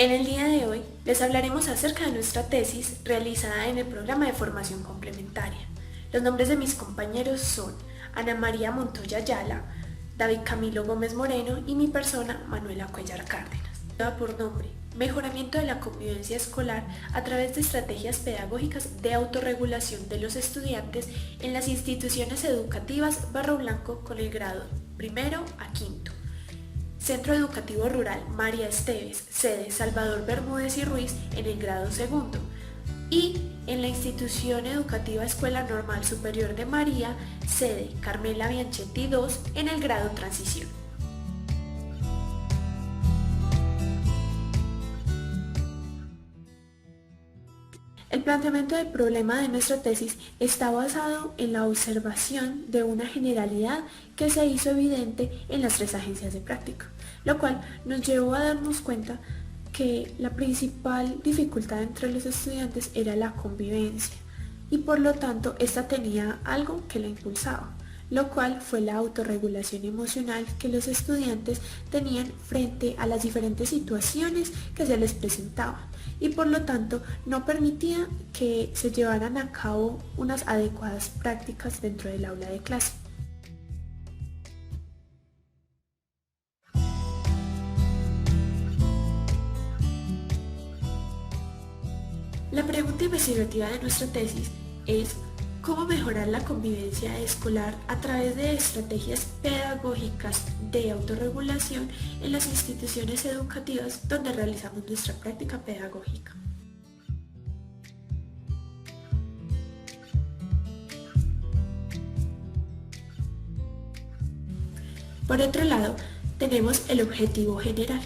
En el día de hoy les hablaremos acerca de nuestra tesis realizada en el programa de formación complementaria. Los nombres de mis compañeros son Ana María Montoya Ayala, David Camilo Gómez Moreno y mi persona Manuela Cuellar Cárdenas. Lleva por nombre Mejoramiento de la convivencia escolar a través de estrategias pedagógicas de autorregulación de los estudiantes en las instituciones educativas Barro Blanco con el grado primero a quinto. Centro Educativo Rural María Esteves, sede Salvador Bermúdez y Ruiz en el grado segundo, y en la institución educativa Escuela Normal Superior de María, sede Carmela Bianchetti II en el grado transición. El planteamiento del problema de nuestra tesis está basado en la observación de una generalidad que se hizo evidente en las 3 agencias de práctica, lo cual nos llevó a darnos cuenta que la principal dificultad entre los estudiantes era la convivencia y por lo tanto esta tenía algo que la impulsaba, lo cual fue la autorregulación emocional que los estudiantes tenían frente a las diferentes situaciones que se les presentaban y por lo tanto no permitía que se llevaran a cabo unas adecuadas prácticas dentro del aula de clase. La pregunta investigativa de nuestra tesis es ¿cómo mejorar la convivencia escolar a través de estrategias pedagógicas de autorregulación en las instituciones educativas donde realizamos nuestra práctica pedagógica? Por otro lado, tenemos el objetivo general,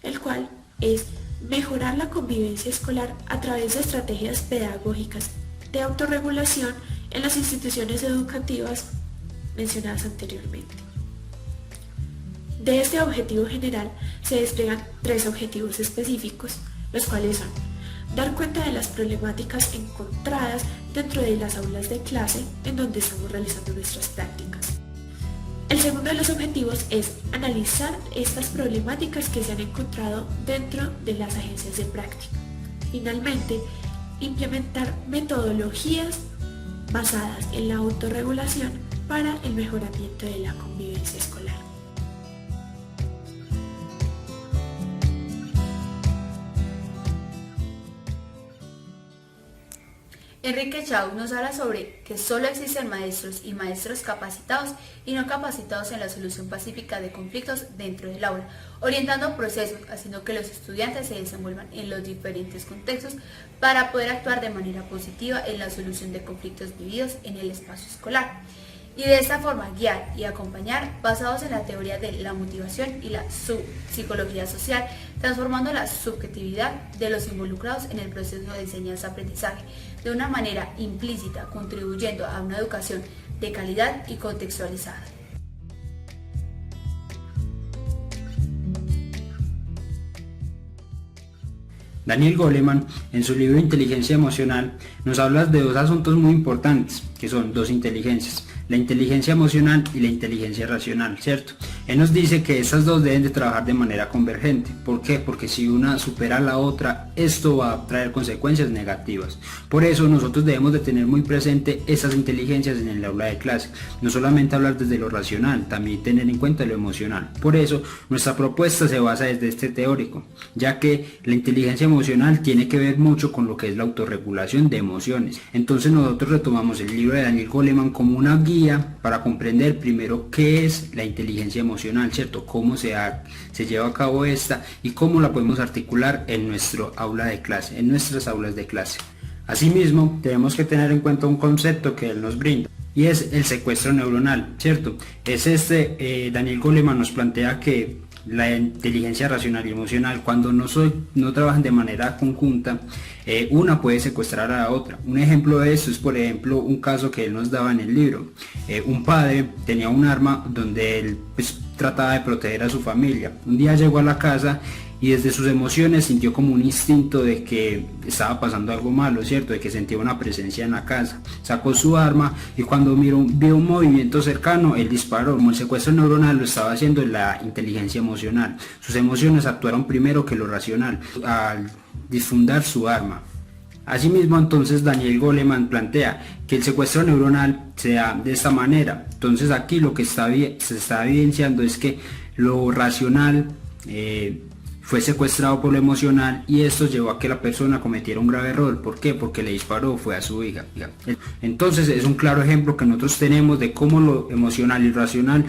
el cual es mejorar la convivencia escolar a través de estrategias pedagógicas de autorregulación en las instituciones educativas mencionadas anteriormente. De este objetivo general se despliegan 3 objetivos específicos, los cuales son dar cuenta de las problemáticas encontradas dentro de las aulas de clase en donde estamos realizando nuestras prácticas. El segundo de los objetivos es analizar estas problemáticas que se han encontrado dentro de las agencias de práctica. Finalmente, implementar metodologías basadas en la autorregulación para el mejoramiento de la convivencia escolar. Enrique Chau nos habla sobre que solo existen maestros y maestros capacitados y no capacitados en la solución pacífica de conflictos dentro del aula, orientando procesos, haciendo que los estudiantes se desenvuelvan en los diferentes contextos para poder actuar de manera positiva en la solución de conflictos vividos en el espacio escolar. Y de esta forma guiar y acompañar basados en la teoría de la motivación y la psicología social, transformando la subjetividad de los involucrados en el proceso de enseñanza-aprendizaje de una manera implícita, contribuyendo a una educación de calidad y contextualizada. Daniel Goleman, en su libro Inteligencia Emocional, nos habla de 2 asuntos muy importantes, que son 2 inteligencias, la inteligencia emocional y la inteligencia racional, ¿cierto? Él nos dice que estas 2 deben de trabajar de manera convergente. ¿Por qué? Porque si una supera a la otra, esto va a traer consecuencias negativas. Por eso nosotros debemos de tener muy presente esas inteligencias en el aula de clase. No solamente hablar desde lo racional, también tener en cuenta lo emocional. Por eso nuestra propuesta se basa desde este teórico, ya que la inteligencia emocional tiene que ver mucho con lo que es la autorregulación de emociones. Entonces nosotros retomamos el libro de Daniel Goleman como una guía para comprender primero qué es la inteligencia emocional, ¿cierto? Cómo se lleva a cabo esta y cómo la podemos articular en nuestro aula de clase, en nuestras aulas de clase. Asimismo, tenemos que tener en cuenta un concepto que él nos brinda y es el secuestro neuronal, ¿cierto? Daniel Goleman nos plantea que la inteligencia racional y emocional, cuando no trabajan de manera conjunta, una puede secuestrar a la otra. Un ejemplo de esto es, por ejemplo, un caso que él nos daba en el libro. Un padre tenía un arma donde él trataba de proteger a su familia. Un día llegó a la casa y desde sus emociones sintió como un instinto de que estaba pasando algo malo, ¿cierto? De que sentía una presencia en la casa. Sacó su arma y cuando vio un movimiento cercano, él disparó. Como el secuestro neuronal lo estaba haciendo la inteligencia emocional. Sus emociones actuaron primero que lo racional al disfundar su arma. Asimismo, entonces Daniel Goleman plantea que el secuestro neuronal se da de esta manera. Entonces aquí lo que se está evidenciando es que lo racional fue secuestrado por lo emocional, y esto llevó a que la persona cometiera un grave error. ¿Por qué? Porque le disparó fue a su hija. Entonces es un claro ejemplo que nosotros tenemos de cómo lo emocional y racional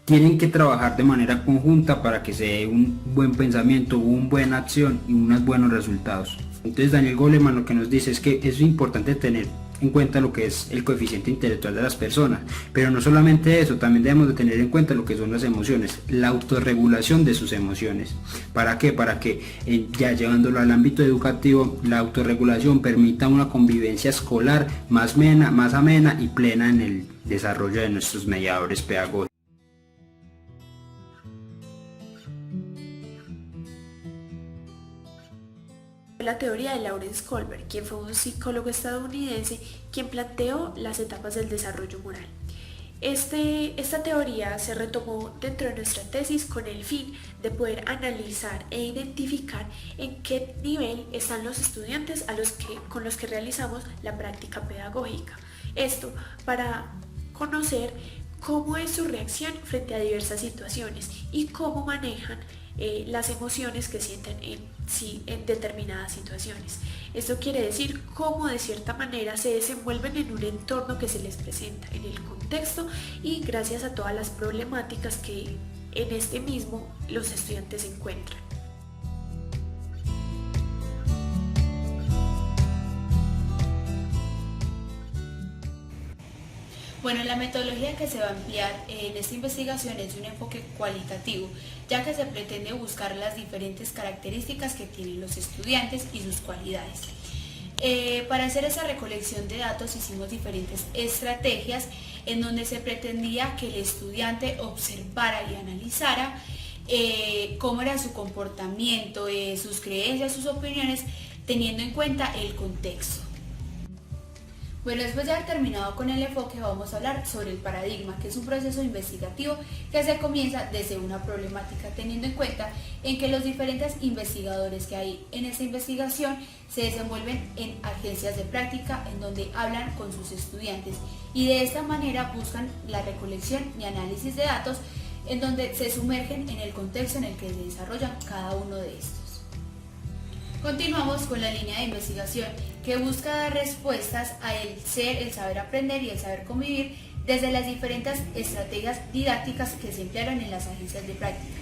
tienen que trabajar de manera conjunta para que se dé un buen pensamiento, una buena acción y unos buenos resultados. Entonces Daniel Goleman lo que nos dice es que es importante tener en cuenta lo que es el coeficiente intelectual de las personas, pero no solamente eso, también debemos de tener en cuenta lo que son las emociones, la autorregulación de sus emociones. ¿Para qué? Para que ya llevándolo al ámbito educativo, la autorregulación permita una convivencia escolar más amena y plena en el desarrollo de nuestros mediadores pedagógicos. La teoría de Lawrence Kohlberg, quien fue un psicólogo estadounidense quien planteó las etapas del desarrollo moral. Esta teoría se retomó dentro de nuestra tesis con el fin de poder analizar e identificar en qué nivel están los estudiantes con los que realizamos la práctica pedagógica. Esto para conocer cómo es su reacción frente a diversas situaciones y cómo manejan las emociones que sienten en determinadas situaciones. Esto quiere decir cómo de cierta manera se desenvuelven en un entorno que se les presenta, en el contexto, y gracias a todas las problemáticas que en este mismo los estudiantes encuentran. Bueno, la metodología que se va a emplear en esta investigación es de un enfoque cualitativo, ya que se pretende buscar las diferentes características que tienen los estudiantes y sus cualidades. Para hacer esa recolección de datos hicimos diferentes estrategias en donde se pretendía que el estudiante observara y analizara cómo era su comportamiento, sus creencias, sus opiniones, teniendo en cuenta el contexto. Bueno, después de haber terminado con el enfoque, vamos a hablar sobre el paradigma, que es un proceso investigativo que se comienza desde una problemática, teniendo en cuenta en que los diferentes investigadores que hay en esta investigación se desenvuelven en agencias de práctica en donde hablan con sus estudiantes y de esta manera buscan la recolección y análisis de datos en donde se sumergen en el contexto en el que se desarrollan cada uno de estos. Continuamos con la línea de investigación que busca dar respuestas a el ser, el saber aprender y el saber convivir desde las diferentes estrategias didácticas que se emplearon en las agencias de práctica,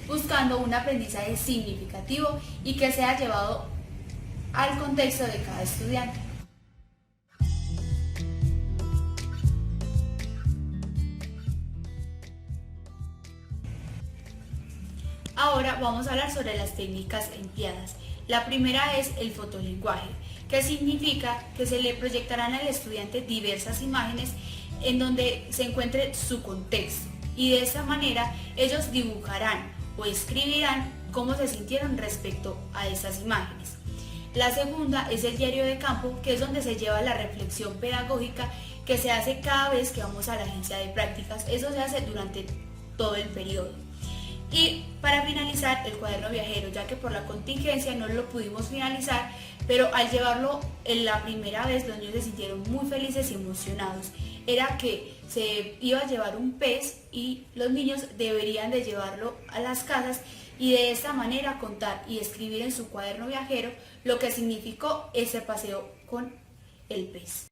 buscando un aprendizaje significativo y que sea llevado al contexto de cada estudiante. Ahora vamos a hablar sobre las técnicas empleadas. La primera es el fotolenguaje, que significa que se le proyectarán al estudiante diversas imágenes en donde se encuentre su contexto y de esta manera ellos dibujarán o escribirán cómo se sintieron respecto a esas imágenes. La segunda es el diario de campo, que es donde se lleva la reflexión pedagógica que se hace cada vez que vamos a la agencia de prácticas. Eso se hace durante todo el periodo. Y para finalizar, el cuaderno viajero, ya que por la contingencia no lo pudimos finalizar, pero al llevarlo en la primera vez los niños se sintieron muy felices y emocionados. Era que se iba a llevar un pez y los niños deberían de llevarlo a las casas y de esta manera contar y escribir en su cuaderno viajero lo que significó ese paseo con el pez.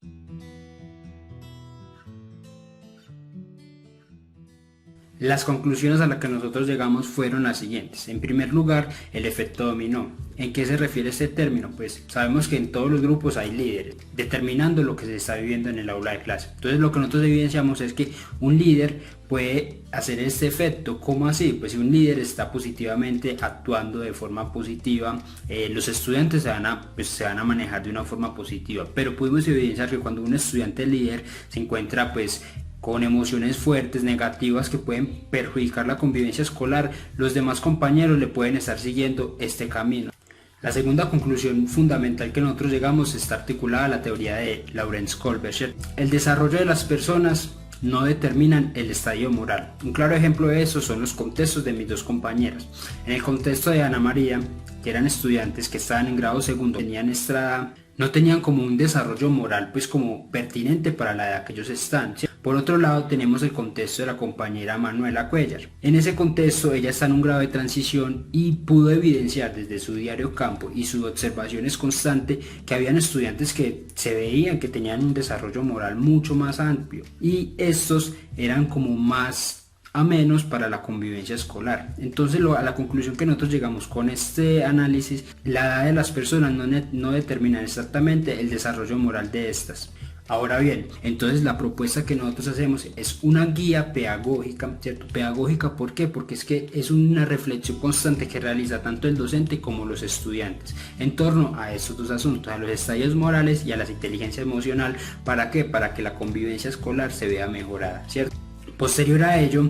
Las conclusiones a las que nosotros llegamos fueron las siguientes. En primer lugar, el efecto dominó. ¿En qué se refiere este término? Pues sabemos que en todos los grupos hay líderes, determinando lo que se está viviendo en el aula de clase. Entonces lo que nosotros evidenciamos es que un líder puede hacer este efecto. ¿Cómo así? Pues si un líder está positivamente actuando de forma positiva, los estudiantes se van a manejar de una forma positiva. Pero pudimos evidenciar que cuando un estudiante líder se encuentra con emociones fuertes, negativas, que pueden perjudicar la convivencia escolar, los demás compañeros le pueden estar siguiendo este camino. La segunda conclusión fundamental que nosotros llegamos está articulada a la teoría de Lawrence Kohlberg. El desarrollo de las personas no determinan el estadio moral. Un claro ejemplo de eso son los contextos de mis dos compañeras. En el contexto de Ana María, que eran estudiantes que estaban en grado segundo, no tenían como un desarrollo moral pues como pertinente para la edad que ellos están, ¿sí? Por otro lado tenemos el contexto de la compañera Manuela Cuellar. En ese contexto ella está en un grado de transición y pudo evidenciar desde su diario campo y sus observaciones constantes que habían estudiantes que se veían que tenían un desarrollo moral mucho más amplio y estos eran como más a menos para la convivencia escolar. Entonces a la conclusión que nosotros llegamos con este análisis, la edad de las personas no determina exactamente el desarrollo moral de estas. Ahora bien, entonces la propuesta que nosotros hacemos es una guía pedagógica, ¿cierto? Pedagógica, ¿por qué? Porque es que es una reflexión constante que realiza tanto el docente como los estudiantes en torno a estos dos asuntos, a los estadios morales y a la inteligencia emocional. ¿Para qué? Para que la convivencia escolar se vea mejorada, ¿cierto? Posterior a ello,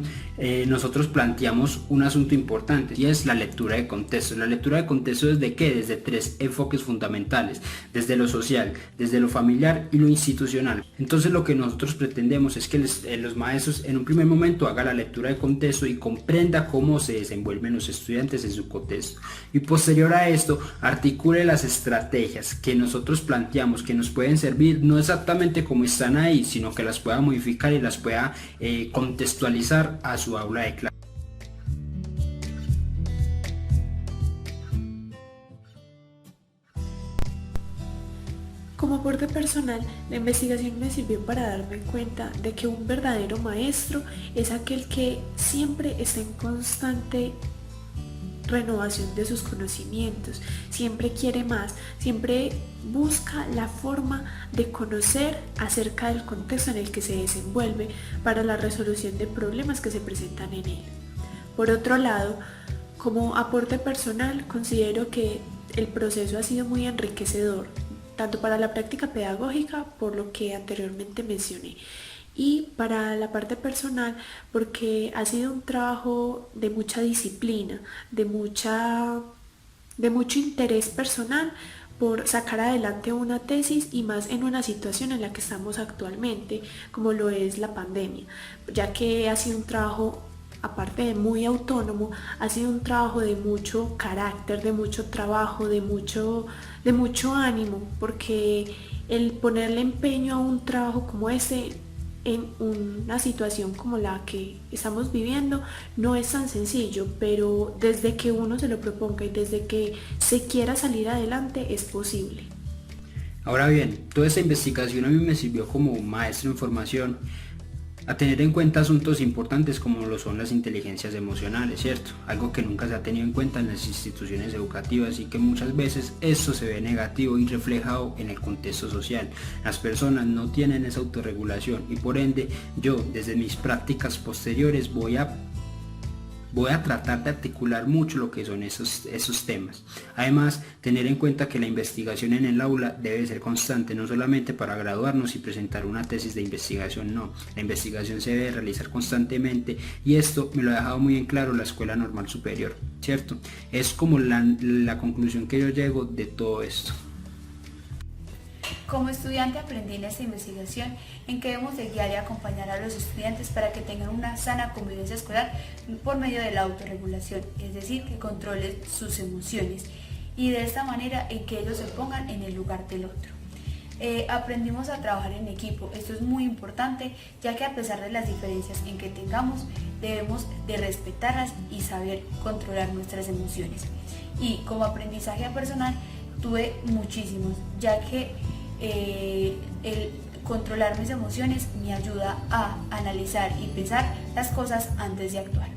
nosotros planteamos un asunto importante y es la lectura de contexto. La lectura de contexto ¿desde qué? Desde tres enfoques fundamentales, desde lo social, desde lo familiar y lo institucional. Entonces lo que nosotros pretendemos es que los maestros en un primer momento hagan la lectura de contexto y comprenda cómo se desenvuelven los estudiantes en su contexto. Y posterior a esto, articule las estrategias que nosotros planteamos que nos pueden servir no exactamente como están ahí, sino que las pueda modificar y las pueda contextualizar a su aula de clase. Como aporte personal, la investigación me sirvió para darme cuenta de que un verdadero maestro es aquel que siempre está en constante renovación de sus conocimientos, siempre quiere más, siempre busca la forma de conocer acerca del contexto en el que se desenvuelve para la resolución de problemas que se presentan en él. Por otro lado, como aporte personal, considero que el proceso ha sido muy enriquecedor, tanto para la práctica pedagógica, por lo que anteriormente mencioné, y para la parte personal porque ha sido un trabajo de mucha disciplina, de mucho interés personal por sacar adelante una tesis y más en una situación en la que estamos actualmente, como lo es la pandemia, ya que ha sido un trabajo, aparte de muy autónomo, ha sido un trabajo de mucho carácter, de mucho trabajo, de mucho ánimo, porque el ponerle empeño a un trabajo como este en una situación como la que estamos viviendo no es tan sencillo, pero desde que uno se lo proponga y desde que se quiera salir adelante es posible. Ahora bien, toda esta investigación a mí me sirvió como maestro en formación a tener en cuenta asuntos importantes como lo son las inteligencias emocionales, ¿cierto? Algo que nunca se ha tenido en cuenta en las instituciones educativas y que muchas veces esto se ve negativo y reflejado en el contexto social. Las personas no tienen esa autorregulación y por ende yo desde mis prácticas posteriores voy a tratar de articular mucho lo que son esos temas. Además, tener en cuenta que la investigación en el aula debe ser constante, no solamente para graduarnos y presentar una tesis de investigación, no. La investigación se debe realizar constantemente y esto me lo ha dejado muy en claro la Escuela Normal Superior, ¿cierto? Es como la conclusión que yo llego de todo esto. Como estudiante aprendí en esta investigación en que debemos de guiar y acompañar a los estudiantes para que tengan una sana convivencia escolar por medio de la autorregulación, es decir, que controlen sus emociones y de esta manera en que ellos se pongan en el lugar del otro. Aprendimos a trabajar en equipo, esto es muy importante ya que a pesar de las diferencias en que tengamos debemos de respetarlas y saber controlar nuestras emociones. Y como aprendizaje personal tuve muchísimos, ya que el controlar mis emociones me ayuda a analizar y pensar las cosas antes de actuar.